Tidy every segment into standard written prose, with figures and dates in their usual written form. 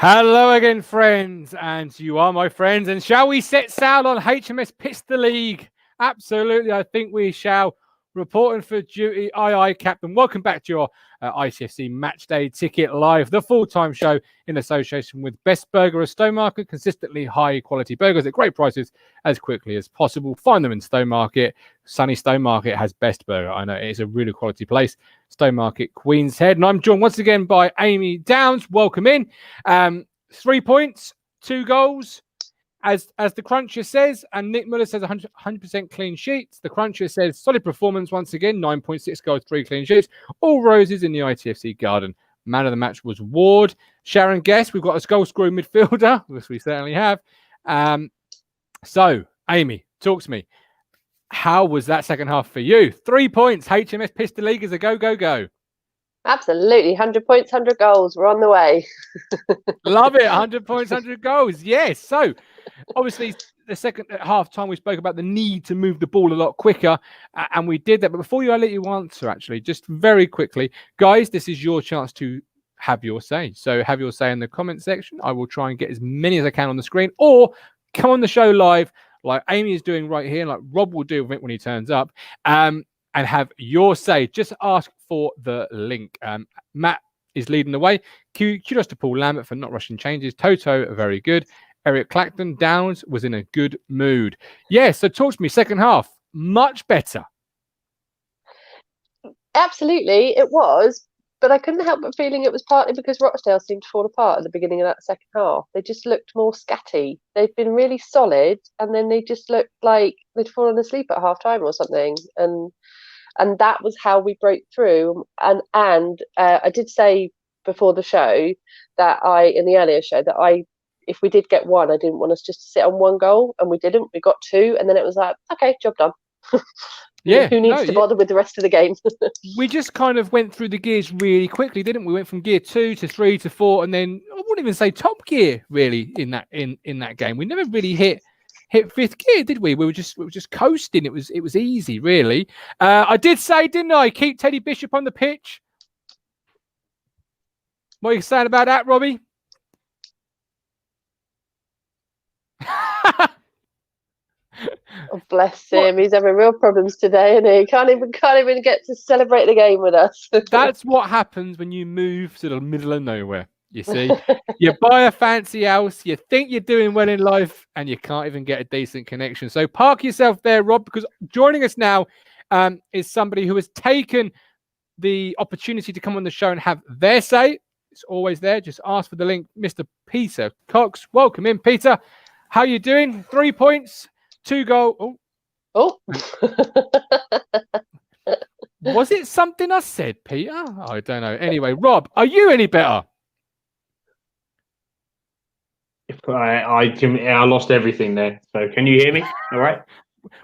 Hello again, friends, and you are my friends. And shall we set sail on HMS Pistol League? Absolutely, I think we shall. Reporting for duty, aye, Captain. Welcome back to your ITFC Match Day Ticket Live, the full-time show in association with Best Burger of Stowmarket. Consistently high-quality burgers at great prices as quickly as possible. Find them in Stowmarket. Sunny Stowmarket has Best Burger. I know it is a really quality place. Stowmarket, Queen's Head. And I'm joined once again by Amy Downs. Welcome in. 3 points, 2 goals. As the Cruncher says, and Nick Muller says 100% clean sheets. The Cruncher says solid performance once again, 9.6 goals, 3 clean sheets. All roses in the ITFC garden. Man of the match was Ward. Sharon Guest, we've got a goal scoring midfielder, which we certainly have. So, Amy, talk to me. How was that second half for you? 3 points. HMS Pistol League is a go, go, go. Absolutely. 100 points, 100 goals. We're on the way. Love it. 100 points, 100 goals. Yes. So, obviously, the second half time we spoke about the need to move the ball a lot quicker, and we did that. But before I let you answer, actually, just very quickly, guys, this is your chance to have your say. So have your say in the comment section. I will try and get as many as I can on the screen, or come on the show live like Amy is doing right here, like Rob will do when he turns up, and have your say. Just ask for the link. Matt is leading the way. Kudos to Paul Lambert for not rushing changes. Toto, very good. Eric Clacton, Downs was in a good mood. Yeah, so talk to me, second half, much better. Absolutely, it was. But I couldn't help but feeling it was partly because Rochdale seemed to fall apart at the beginning of that second half. They just looked more scatty. They've been really solid, and then they just looked like they'd fallen asleep at half time or something. And that was how we broke through. And I did say before the show that in the earlier show that if we did get one, I didn't want us just to sit on one goal, and we didn't. We got 2, and then it was like, okay, job done. Yeah, who needs to bother with the rest of the game? We just kind of went through the gears really quickly, didn't we? We went from gear 2 to 3 to 4, and then I wouldn't even say top gear really in that game. We never really hit 5th gear, did we? We were just coasting. It was easy, really. I did say, didn't I? Keep Teddy Bishop on the pitch. What are you saying about that, Robbie? Oh, bless him. He's having real problems today, and he can't even get to celebrate the game with us. That's what happens when you move to the middle of nowhere. You see, you buy a fancy house, you think you're doing well in life, and you can't even get a decent connection. So park yourself there, Rob, because joining us now is somebody who has taken the opportunity to come on the show and have their say. It's always there. Just ask for the link. Mr. Peter Cox, welcome in, Peter. How you doing? 3 points. 2 goals. Oh. Was it something I said, Peter? I don't know. Anyway, Rob, are you any better? I lost everything there. So can you hear me? All right.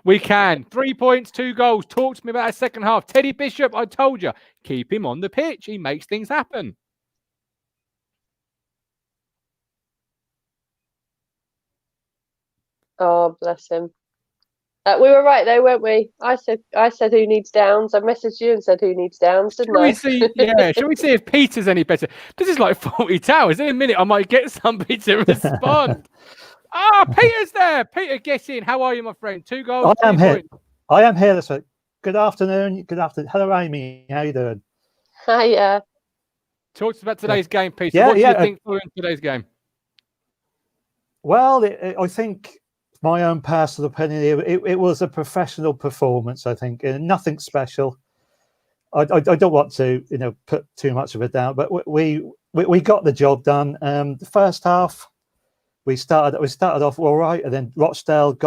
We can. 3 points, 2 goals. Talk to me about a second half. Teddy Bishop, I told you, keep him on the pitch. He makes things happen. Oh, bless him. We were right though, weren't we? I said who needs Downs. I messaged you and said who needs Downs, didn't I? Shall we see if Peter's any better? This is like 40 towers. In a minute, I might get somebody to respond. Peter's there. Peter, get in. How are you, my friend? 2 goals. I am here. I am here. That's right. Good afternoon. Good afternoon. Hello, Amy. How you doing? Hiya. Talk to us about today's game, Peter. What do you think following today's game? Well, I think my own personal opinion, it was a professional performance. I think nothing special. I don't want to put too much of it down, but we got the job done. The first half we started off all right, and then Rochdale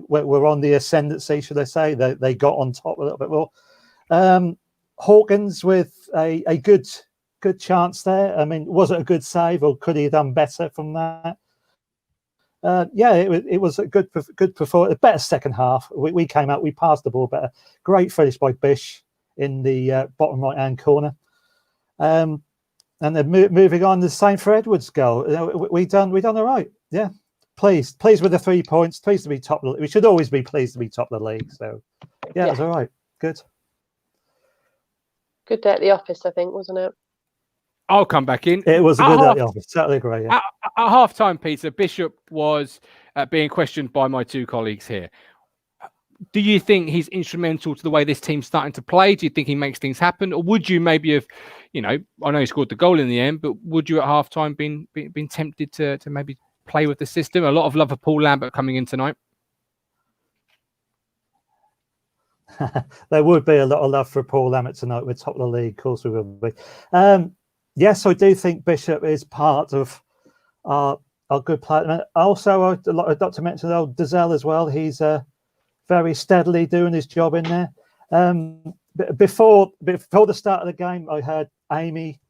we're on the ascendancy, should I say? They got on top a little bit more. Hawkins with a good chance there. I mean, was it a good save, or could he have done better from that? It was a good performance. A better second half. We came out. We passed the ball better. Great finish by Bish in the bottom right hand corner. And then moving on, the same for Edwards' goal. We done all right. Yeah, pleased with the 3 points. Pleased to be top. We should always be pleased to be top of the league. So yeah, it was all right. Good. Good day at the office, I think, wasn't it? I'll come back in. It was a At good half- early totally agree. Yeah. At half time, Peter, Bishop was being questioned by my two colleagues here. Do you think he's instrumental to the way this team's starting to play? Do you think he makes things happen? Or would you maybe have, I know he scored the goal in the end, but would you at half time been tempted to maybe play with the system? A lot of love for Paul Lambert coming in tonight. There would be a lot of love for Paul Lambert tonight. We're top of the league, of course we will be. Yes, I do think Bishop is part of our good player. Also, I'd like to mention Dazelle as well. He's very steadily doing his job in there. Before the start of the game, I heard Amy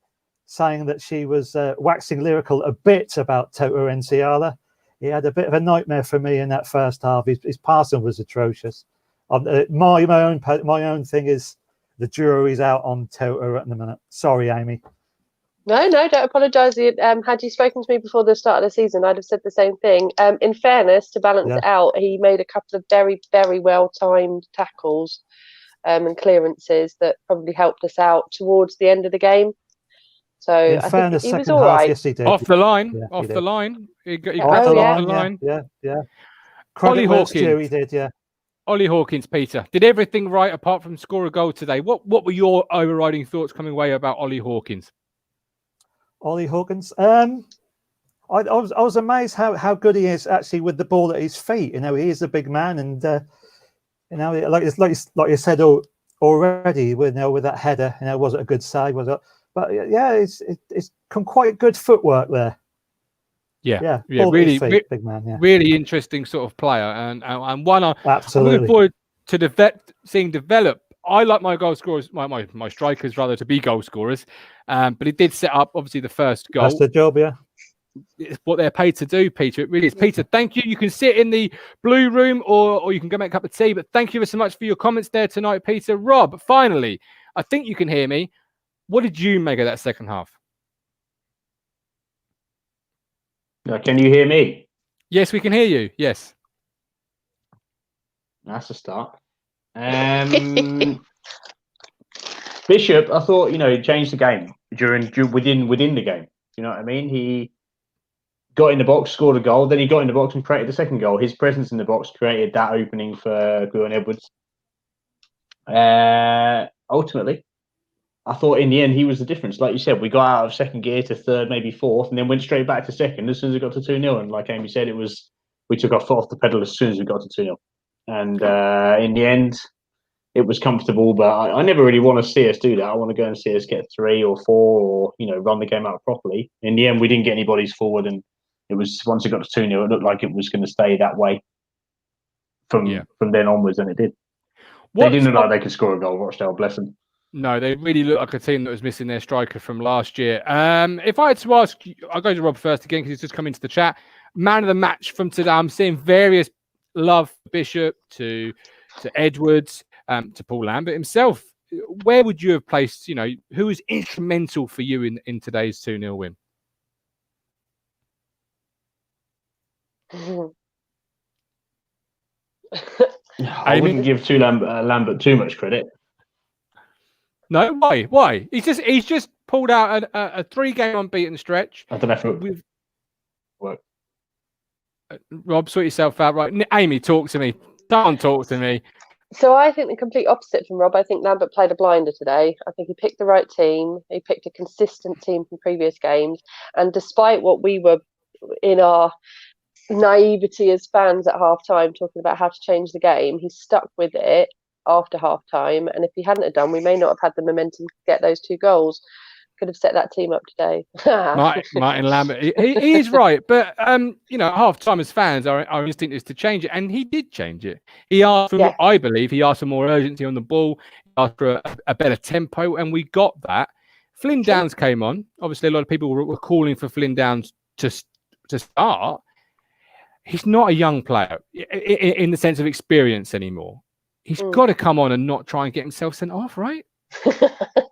saying that she was waxing lyrical a bit about Toto Enciala. He had a bit of a nightmare for me in that first half. His passing was atrocious. My own thing is the jury's out on Toto at the minute. Sorry, Amy. No, don't apologise. Had you spoken to me before the start of the season, I'd have said the same thing. In fairness, to balance it out, he made a couple of very, very well-timed tackles and clearances that probably helped us out towards the end of the game. So I think he was all right. Yes, he did. Off the line. Yeah, off the line. He off the line. Yeah. Ollie Hawkins. He did, yeah. Ollie Hawkins, Peter, did everything right apart from score a goal today. What were your overriding thoughts coming away about Ollie Hawkins? Ollie Hawkins. I was amazed how good he is actually with the ball at his feet. He is a big man, and like you said already, with that header, was it a good save? Was it? But yeah, it's quite good footwork there. Yeah, really, big man. Yeah, really interesting sort of player, and one absolutely. I'm looking forward to seeing develop. I like my goal scorers, my strikers rather, to be goal scorers, but he did set up obviously the first goal. That's the job, yeah. It's what they're paid to do, Peter. It really is. Peter, thank you. You can sit in the blue room or you can go make a cup of tea. But thank you so much for your comments there tonight, Peter. Rob, finally, I think you can hear me. What did you make of that second half? Can you hear me? Yes, we can hear you. Yes. That's a start. Bishop, I thought, he changed the game within the game. You know what I mean? He got in the box, scored a goal, then he got in the box and created the second goal. His presence in the box created that opening for Gwen Edwards. Ultimately, I thought in the end he was the difference. Like you said, we got out of second gear to third, maybe fourth, and then went straight back to second as soon as we got to 2-0. And like Amy said, we took our foot off the pedal as soon as we got to 2-0. And in the end, it was comfortable, but I never really want to see us do that. I want to go and see us get 3 or 4 or, run the game out properly. In the end, we didn't get any bodies forward, and it was, once it got to 2-0, it looked like it was going to stay that way from then onwards, and it did. They didn't look like they could score a goal, Rochdale, bless them. No, they really look like a team that was missing their striker from last year. If I had to ask, I'll go to Rob first again because he's just come into the chat. Man of the match from today. I'm seeing various love Bishop to Edwards, to Paul Lambert himself. Where would you have placed, who was instrumental for you in today's 2-0 win? I wouldn't give Lambert too much credit. No, why? He's just pulled out a 3-game unbeaten stretch. I don't know if it would work. Rob, sort yourself out, right? Amy, talk to me. Don't talk to me. So I think the complete opposite from Rob. I think Lambert played a blinder today. I think he picked the right team. He picked a consistent team from previous games. And despite what we were in our naivety as fans at half-time talking about how to change the game, he stuck with it after half-time. And if he hadn't have done, we may not have had the momentum to get those 2 goals. Could have set that team up today. Martin Lambert, he is right, but half-time as fans, our instinct is to change it, and he did change it. He asked for, I believe, for more urgency on the ball. He asked for a better tempo, and we got that. Flynn Downs came on. Obviously, a lot of people were calling for Flynn Downs to start. He's not a young player in the sense of experience anymore. He's got to come on and not try and get himself sent off, right?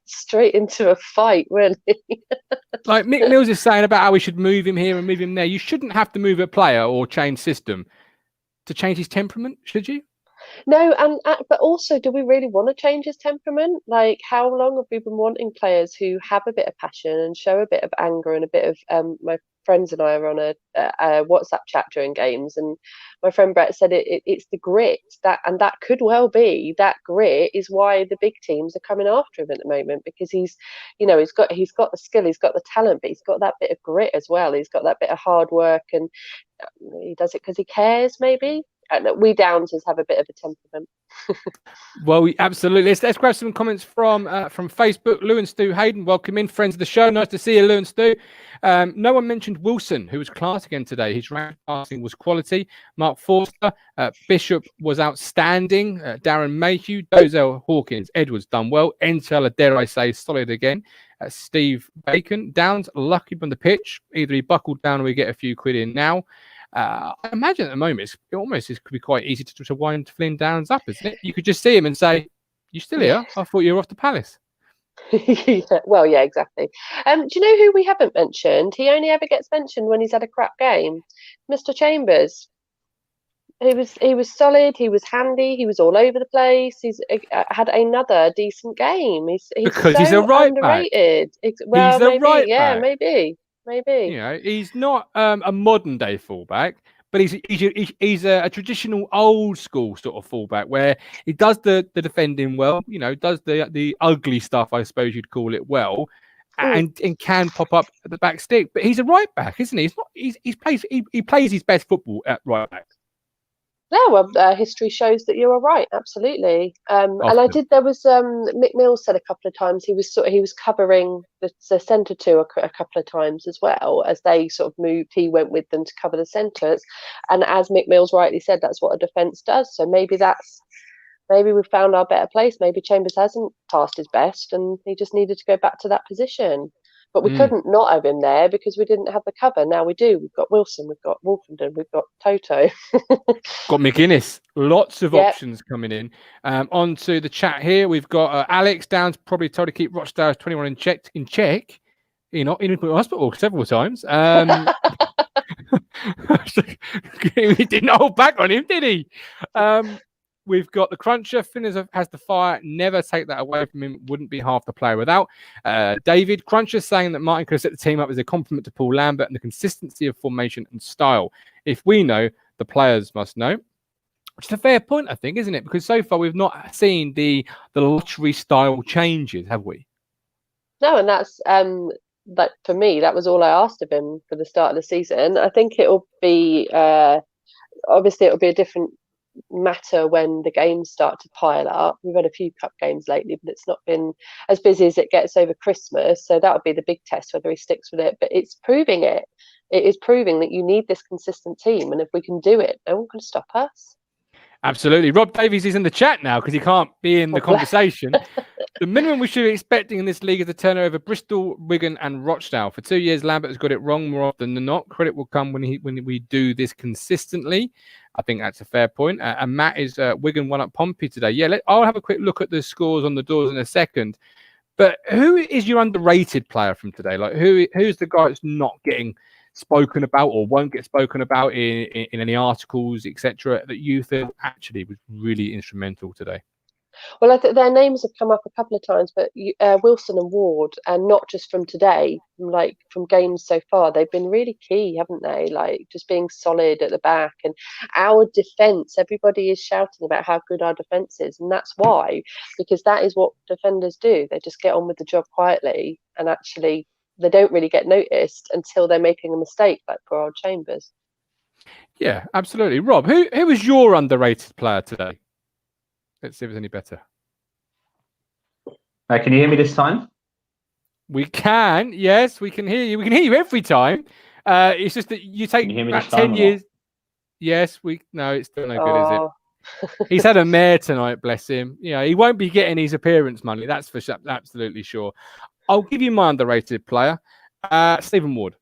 Straight into a fight, really. Like Mick Mills is saying about how we should move him here and move him there. You shouldn't have to move a player or change system to change his temperament, should you? No, and but also, do we really want to change his temperament? Like, how long have we been wanting players who have a bit of passion and show a bit of anger and a bit of my friends and I are on a WhatsApp chat during games, and my friend Brett said it's the grit and that could well be that grit is why the big teams are coming after him at the moment, because he's he's got the skill, he's got the talent, but he's got that bit of grit as well. He's got that bit of hard work, and he does it because he cares, maybe. We Downses have a bit of a temperament. Well, absolutely. Let's grab some comments from Facebook. Lou and Stu Hayden, welcome in, friends of the show. Nice to see you, Lou and Stu. No one mentioned Wilson, who was class again today. His round passing was quality. Mark Forster, Bishop was outstanding. Darren Mayhew, Dozell Hawkins, Edwards done well. Entella, dare I say, solid again. Steve Bacon, Downs lucky from the pitch. Either he buckled down or we get a few quid in now. I imagine at the moment it almost could be quite easy to wind Flynn Downs up, isn't it? You could just see him and say, "You still here? I thought you were off to Palace." Yeah, well, yeah, exactly. Do you know who we haven't mentioned? He only ever gets mentioned when he's had a crap game. Mr. Chambers. He was solid. He was handy. He was all over the place. He's had another decent game. He's because so he's a right underrated. Well, he's maybe, right yeah, back. maybe. You know, he's not a modern day fullback, but he's a traditional old school sort of fullback where he does the defending well. You know, does the ugly stuff, I suppose you'd call it, well. And can pop up at the back stick, but he's a right back, isn't he? He plays his best football at right back. Yeah, well, history shows that you are right. Absolutely. And there was Mick Mills said a couple of times he was covering the centre two a couple of times as well as they sort of moved. He went with them to cover the centres, and as Mick Mills rightly said, that's what a defence does. So maybe we've found our better place. Maybe Chambers hasn't passed his best, and he just needed to go back to that position. But we couldn't not have him there because we didn't have the cover. Now we do. We've got Wilson, we've got Wolfenden, we've got Toto. Got McGuinness. Lots of options coming in. Onto the chat here. We've got Alex Downs probably told to keep Rochdale 21 in check. You know, in hospital several times. He didn't hold back on him, did he? We've got the Cruncher. Finn has the fire. Never take that away from him. Wouldn't be half the player without. David Cruncher saying that Martin could have set the team up as a compliment to Paul Lambert and the consistency of formation and style. If we know, the players must know. Which is a fair point, I think, isn't it? Because so far we've not seen the lottery style changes, have we? No, and that's like for me, that was all I asked of him for the start of the season. I think it'll be obviously it'll be a different matter when the games start to pile up. We've had a few cup games lately, but it's not been as busy as it gets over Christmas, so that would be the big test whether he sticks with it. But it's proving it is proving that you need this consistent team, and if we can do it, no one can stop us. Absolutely. Rob Davies is in the chat now because he can't be in the conversation. The minimum we should be expecting in this league is a turnover over Bristol, Wigan and Rochdale. For 2 years, Lambert has got it wrong more often than not. Credit will come when we do this consistently. I think that's a fair point. And Matt is Wigan won up Pompey today. Yeah, I'll have a quick look at the scores on the doors in a second. But who is your underrated player from today? Like who's the guy that's not getting spoken about or won't get spoken about in any articles, etc., that you think actually was really instrumental today? Well, I think their names have come up a couple of times, but Wilson and Ward, and not just from today, from games so far, they've been really key, haven't they? Like just being solid at the back, and our defence. Everybody is shouting about how good our defence is, and that's why, because that is what defenders do. They just get on with the job quietly, and actually they don't really get noticed until they're making a mistake, like poor old Chambers. Yeah, absolutely. Rob, who was your underrated player today? Let's see if it's any better. Can you hear me this time? We can. Yes, we can hear you. We can hear you every time. It's just that you take about 10 years. Yes, no, it's still no good, is it? He's had a mare tonight, bless him. You know, he won't be getting his appearance money. That's for absolutely sure. I'll give you my underrated player, Stephen Ward.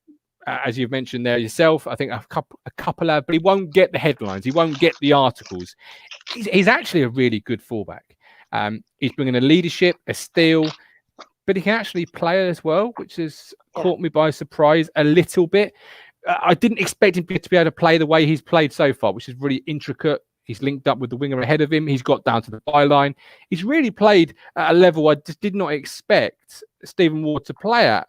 As you've mentioned there yourself, I think a couple of, but he won't get the headlines. He won't get the articles. He's actually a really good fullback. He's bringing a leadership, a steal, but he can actually play as well, which has caught me by surprise a little bit. I didn't expect him to be able to play the way he's played so far, which is really intricate. He's linked up with the winger ahead of him. He's got down to the byline. He's really played at a level I just did not expect Stephen Ward to play at.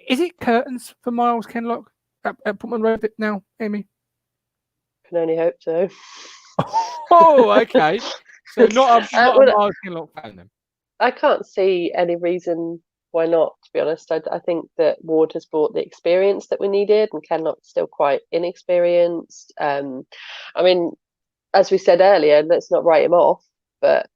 Is it curtains for Miles Kenlock at Portman Road now, Amy? Can only hope so. Oh, okay. So not a Miles Kenlock fan then. I can't see any reason why not, to be honest. I think that Ward has brought the experience that we needed, and Kenlock's still quite inexperienced. I mean, as we said earlier, let's not write him off, but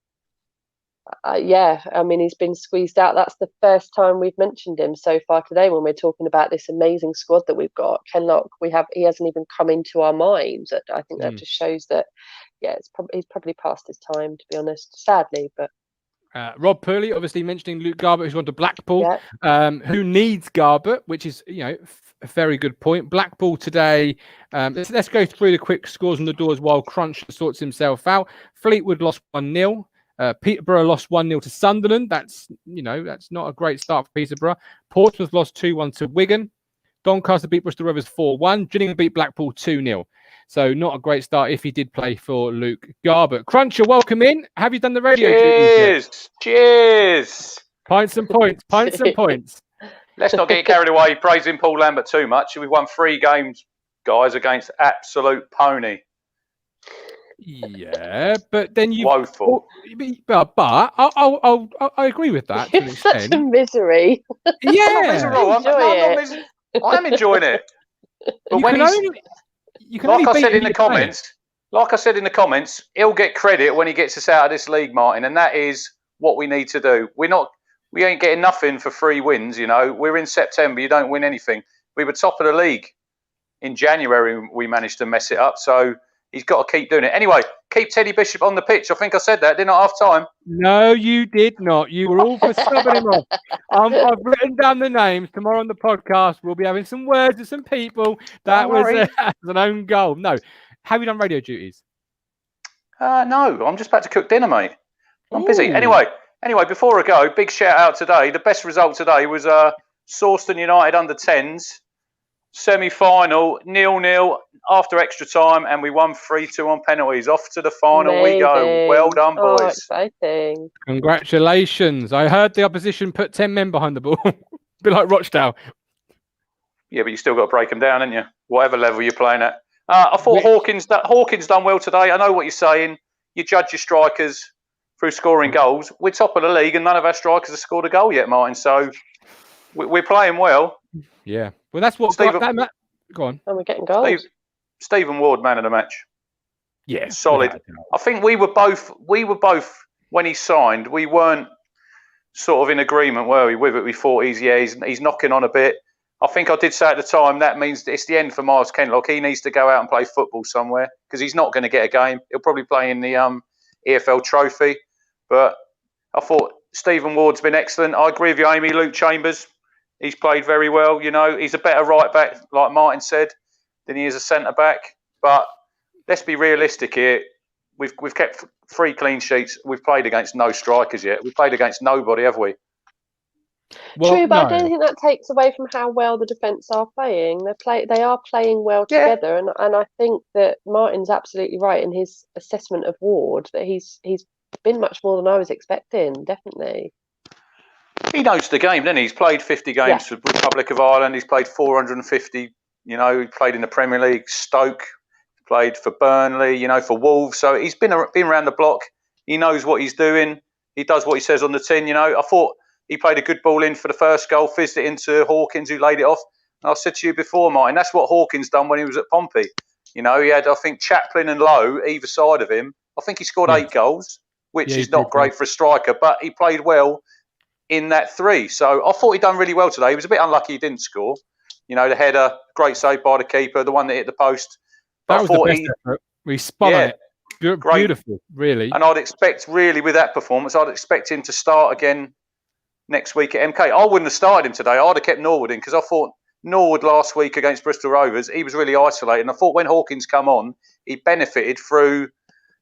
yeah, I mean, he's been squeezed out. That's the first time we've mentioned him so far today when we're talking about this amazing squad that we've got. Kenlock, he hasn't even come into our minds. I think that just shows that, yeah, he's probably past his time, to be honest, sadly, but. Rob Purley, obviously mentioning Luke Garbett, who's gone to Blackpool, who needs Garbett, which is, a very good point. Blackpool today, let's go through the quick scores on the doors while Crunch sorts himself out. Fleetwood lost 1-0. Peterborough lost 1-0 to Sunderland. That's not a great start for Peterborough. Portsmouth lost 2-1 to Wigan. Doncaster beat Bristol Rovers 4-1. Gillingham beat Blackpool 2-0. So not a great start if he did play for Luke Garbett. Cruncher, welcome in. Have you done the radio? Cheers. Pints and points. Let's not get carried away praising Paul Lambert too much. We've won 3 games, guys, against absolute pony. Yeah, but then you woeful. But I agree with that. To It's such a misery. Yeah, I am enjoying it. But like I said in the comments, he'll get credit when he gets us out of this league, Martin, and that is what we need to do. We ain't getting nothing for 3 wins. We're in September. You don't win anything. We were top of the league in January. We managed to mess it up. So. He's got to keep doing it. Anyway, keep Teddy Bishop on the pitch. I think I said that, didn't I, half time? No, you did not. You were all for subbing him off. I've written down the names. Tomorrow on the podcast, we'll be having some words with some people. That was an own goal. No. Have you done radio duties? No, I'm just about to cook dinner, mate. I'm busy. Anyway, before I go, big shout out today. The best result today was Sawston United under 10s. Semi-final, 0-0 after extra time, and we won 3-2 on penalties. Off to the final we go. Well done, boys. Oh, exciting. Congratulations. I heard the opposition put 10 men behind the ball. A bit like Rochdale. Yeah, but you still got to break them down, haven't you? Whatever level you're playing at. I thought Hawkins done well today. I know what you're saying. You judge your strikers through scoring goals. We're top of the league, and none of our strikers have scored a goal yet, Martin. So we're playing well. Yeah. Well, that's what go on. And we're getting goals. Stephen Ward, man of the match. Yeah. Solid. I think we were both when he signed, we weren't sort of in agreement, were we, with it? We thought he's knocking on a bit. I think I did say at the time that means it's the end for Miles Kenlock. He needs to go out and play football somewhere because he's not going to get a game. He'll probably play in the EFL Trophy. But I thought Stephen Ward's been excellent. I agree with you, Amy. Luke Chambers. He's played very well, He's a better right back, like Martin said, than he is a centre back. But let's be realistic here. We've kept 3 clean sheets. We've played against no strikers yet. We've played against nobody, have we? Well, true, but I don't think that takes away from how well the defence are playing. They are playing well together, and I think that Martin's absolutely right in his assessment of Ward. That he's been much more than I was expecting. Definitely. He knows the game, doesn't he? He's played 50 games for the Republic of Ireland. He's played 450. He played in the Premier League, Stoke, played for Burnley, for Wolves. So he's been around the block. He knows what he's doing. He does what he says on the tin. I thought he played a good ball in for the first goal, fizzed it into Hawkins, who laid it off. And I said to you before, Martin, that's what Hawkins done when he was at Pompey. He had, I think, Chaplin and Lowe either side of him. I think he scored 8 goals, which is not great for a striker, but he played well in that 3. So I thought he'd done really well today. He was a bit unlucky he didn't score. The header, great save by the keeper, the one that hit the post. That was the best effort. We spun on it. Beautiful, really. And I'd expect, really, with that performance, I'd expect him to start again next week at MK. I wouldn't have started him today. I'd have kept Norwood in because I thought Norwood last week against Bristol Rovers, he was really isolated. And I thought when Hawkins come on, he benefited through,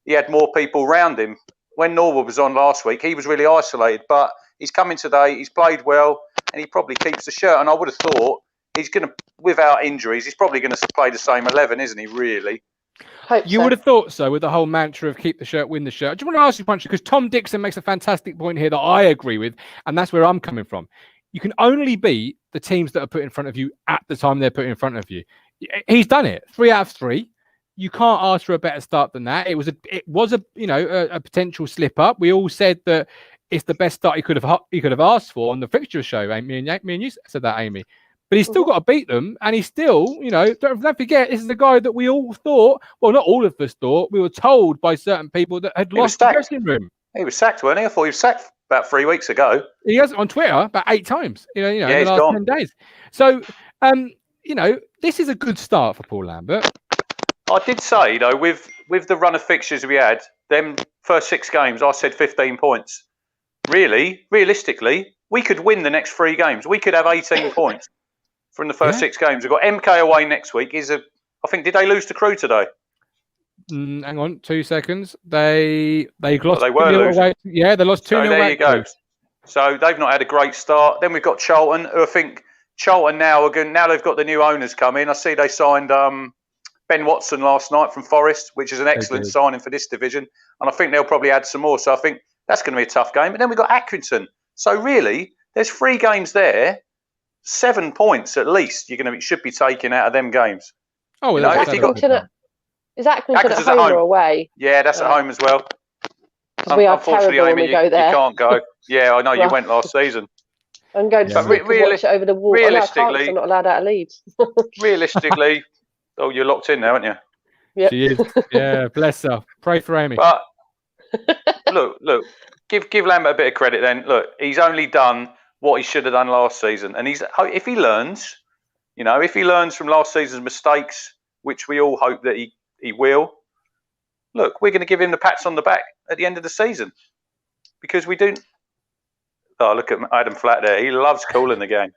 he had more people around him. When Norwood was on last week, he was really isolated. But he's come in today, he's played well, and he probably keeps the shirt. And I would have thought he's going to, without injuries, he's probably going to play the same 11, isn't he, really? Hope You so. would have thought so with the whole mantra of keep the shirt, win the shirt. I just want to ask you, Puncher, because Tom Dixon makes a fantastic point here that I agree with, and that's where I'm coming from. You can only beat the teams that are put in front of you at the time they're put in front of you. He's done it 3 out of 3. You can't ask for a better start than that. It was a potential slip up. We all said that it's the best start he could have asked for on the fixture show. Me and you said that, Amy. But he's still got to beat them, and he's still, don't forget, this is the guy that we all thought, well, not all of us thought, we were told by certain people that had lost the dressing room. He was sacked, wasn't he? I thought he was sacked about 3 weeks ago. He has on Twitter about 8 times, in the last gone. 10 days. So, this is a good start for Paul Lambert. I did say, with the run of fixtures we had, them first 6 games, I said 15 points. Realistically, we could win the next 3 games. We could have 18 points from the first 6 games. We've got MK away next week. I think, did they lose to Crewe today? Hang on, 2 seconds. They lost. They were losing. Away. Yeah, they lost 2-0. So there you go. So they've not had a great start. Then we've got Charlton, who I think Charlton now they've got the new owners coming. I see they signed Ben Watson last night from Forest, which is an excellent signing for this division. And I think they'll probably add some more. So I think that's going to be a tough game. But then we've got Accrington. So really, there's 3 games there. 7 points at least should be taken out of them games. Oh, well, is Accrington at home or away? Yeah, that's at home as well. We are terrible when we go there. You can't go. Yeah, I know you went last season. I'm going to watch it over the wall. Realistically, I'm not allowed out of Leeds. Realistically, you're locked in now, aren't you? Yep. She is. Yeah, bless her. Pray for Amy. But look, give Lambert a bit of credit. Then look, he's only done what he should have done last season, and if he learns from last season's mistakes, which we all hope that he will. Look, we're going to give him the pats on the back at the end of the season because we do. Oh, look at Adam Flatt there. He loves calling the game.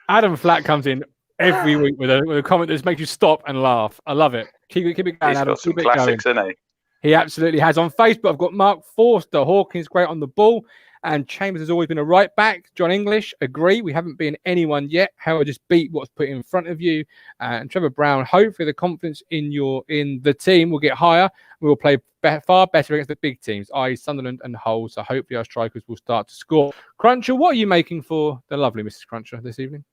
Adam Flatt comes in every week with a comment that just makes you stop and laugh. I love it. Keep it going, He's Adam. got some classics, hasn't he? He absolutely has. On Facebook, I've got Mark Forster. Hawkins, great on the ball. And Chambers has always been a right back. John English, agree. We haven't been anyone yet. However, just beat what's put in front of you. And Trevor Brown, hopefully the confidence in the team will get higher. We will play far better against the big teams, i.e. Sunderland and Hull. So hopefully our strikers will start to score. Cruncher, what are you making for the lovely Mrs. Cruncher this evening?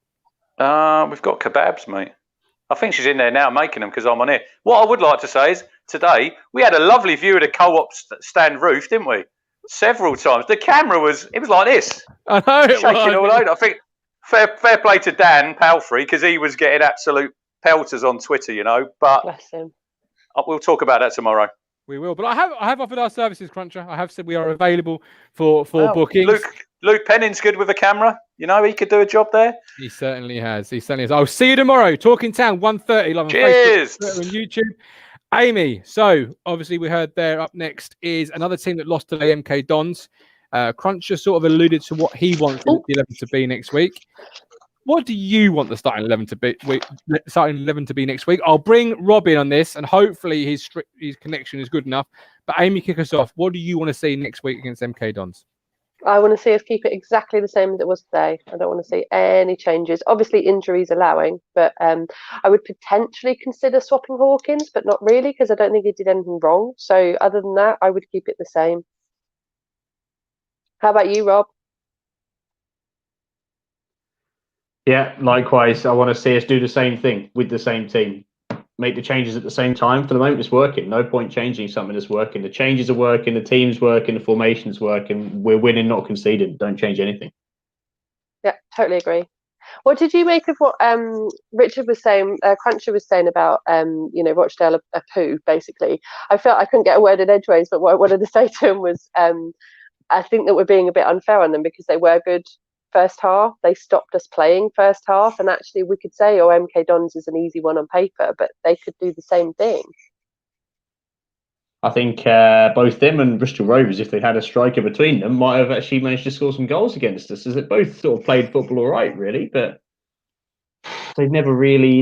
We've got kebabs, mate. I think she's in there now making them because I'm on here. What I would like to say is today we had a lovely view of the co-op stand roof, didn't we? Several times. The camera was like this. I know. Shaking all over. I think fair play to Dan Palfrey because he was getting absolute pelters on Twitter, But bless him. We'll talk about that tomorrow. We will. But I have offered our services, Cruncher. I have said we are available for bookings. Luke Penning's good with a camera. He could do a job there. He certainly has. I'll see you tomorrow. Talking Town, 1:30 live on Cheers. Facebook, Twitter and YouTube. Amy, so obviously we heard there up next is another team that lost today, MK Dons. Cruncher sort of alluded to what he wants the 11 to be next week. What do you want the starting 11 to be next week? I'll bring Rob in on this, and hopefully his connection is good enough. But Amy, kick us off. What do you want to see next week against MK Dons? I want to see us keep it exactly the same as it was today. I don't want to see any changes. Obviously, injuries allowing, but I would potentially consider swapping Hawkins, but not really because I don't think he did anything wrong. So other than that, I would keep it the same. How about you, Rob? Yeah, likewise. I want to see us do the same thing with the same team. Make the changes at the same time. For the moment, it's working. No point changing something that's working. The changes are working. The team's working. The formation's working. We're winning, not conceding. Don't change anything. Yeah, totally agree. What did you make of what Richard was saying, Cruncher was saying about, Rochdale a poo, basically? I felt I couldn't get a word in edgeways, but what I wanted to say to him was I think that we're being a bit unfair on them because they were good first half. They stopped us playing first half, and actually we could say, MK Dons is an easy one on paper, but they could do the same thing. I think both them and Bristol Rovers, if they had a striker between them, might have actually managed to score some goals against us, as they both sort of played football all right, really, but they never really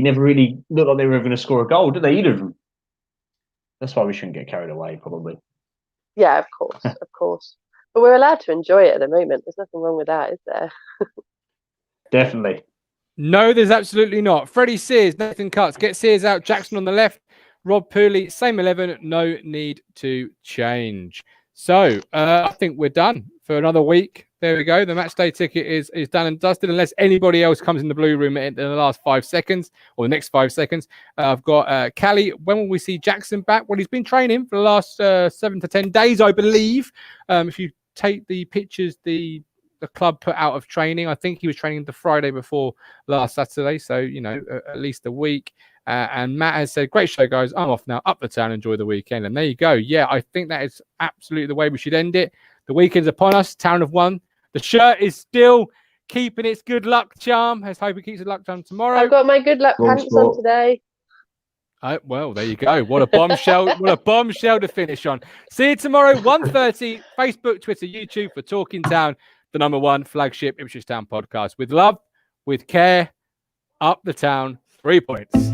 looked like they were ever going to score a goal, did they, either of them? That's why we shouldn't get carried away, probably. Yeah, of course, of course. But we're allowed to enjoy it at the moment. There's nothing wrong with that, is there? Definitely. No, there's absolutely not. Freddie Sears, Nathan Cutts. Get Sears out. Jackson on the left. Rob Pooley, same 11, no need to change. So I think we're done for another week. There we go. The match day ticket is done and dusted, unless anybody else comes in the blue room in the last 5 seconds or the next 5 seconds. I've got Callie. When will we see Jackson back? Well, he's been training for the last 7 to 10 days, I believe. If you take the pictures the club put out of training, I think he was training the Friday before last Saturday. So, you know, at least a week. And Matt has said, great show, guys. I'm off now. Up the town. Enjoy the weekend. And there you go. Yeah, I think that is absolutely the way we should end it. The weekend's upon us. Town have won. The shirt is still keeping its good luck charm. Let's hope it keeps its luck charm tomorrow. I've got my good luck Wrong pants sport. on today. Well, there you go. What a bombshell. What a bombshell to finish on. See you tomorrow, 1:30, Facebook, Twitter, YouTube for Talking Town, the #1 flagship Ipswich Town podcast. With love, with care, up the town, 3 points.